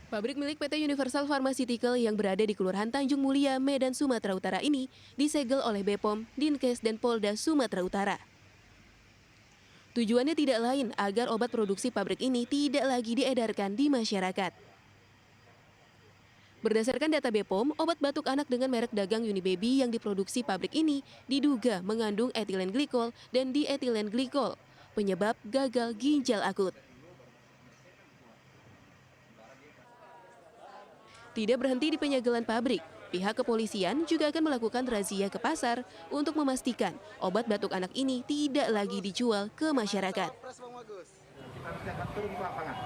Pabrik milik PT Universal Pharmaceutical yang berada di Kelurahan Tanjung Mulia, Medan, Sumatera Utara ini disegel oleh BPOM, Dinkes, dan Polda Sumatera Utara. Tujuannya tidak lain agar obat produksi pabrik ini tidak lagi diedarkan di masyarakat. Berdasarkan data BPOM, obat batuk anak dengan merek dagang Unibaby yang diproduksi pabrik ini diduga mengandung etilen glikol dan dietilen glikol, penyebab gagal ginjal akut. Tidak berhenti di penyegelan pabrik, pihak kepolisian juga akan melakukan razia ke pasar untuk memastikan obat batuk anak ini tidak lagi dijual ke masyarakat. Kita nanti akan turun ke lapangan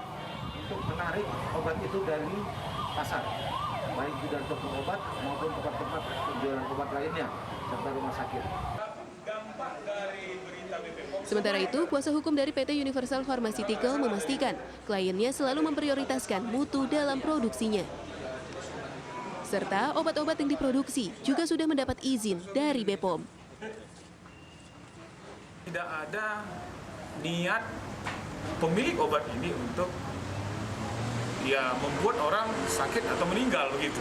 untuk menarik obat itu dari pasar, baik di dalam toko obat maupun tempat-tempat penjualan obat lainnya serta rumah sakit. Sementara itu, kuasa hukum dari PT Universal Pharmaceutical memastikan kliennya selalu memprioritaskan mutu dalam produksinya. Serta obat-obat yang diproduksi juga sudah mendapat izin dari BPOM. Tidak ada niat pemilik obat ini untuk membuat orang sakit atau meninggal begitu.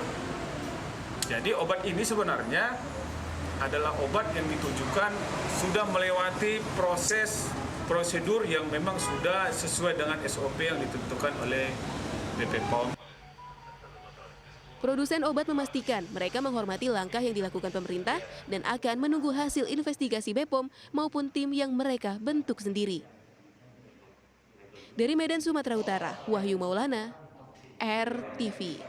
Jadi obat ini sebenarnya adalah obat yang ditujukan sudah melewati prosedur yang memang sudah sesuai dengan SOP yang ditentukan oleh BPOM. Produsen obat memastikan mereka menghormati langkah yang dilakukan pemerintah dan akan menunggu hasil investigasi BPOM maupun tim yang mereka bentuk sendiri. Dari Medan, Sumatera Utara, Wahyu Maulana, RTV.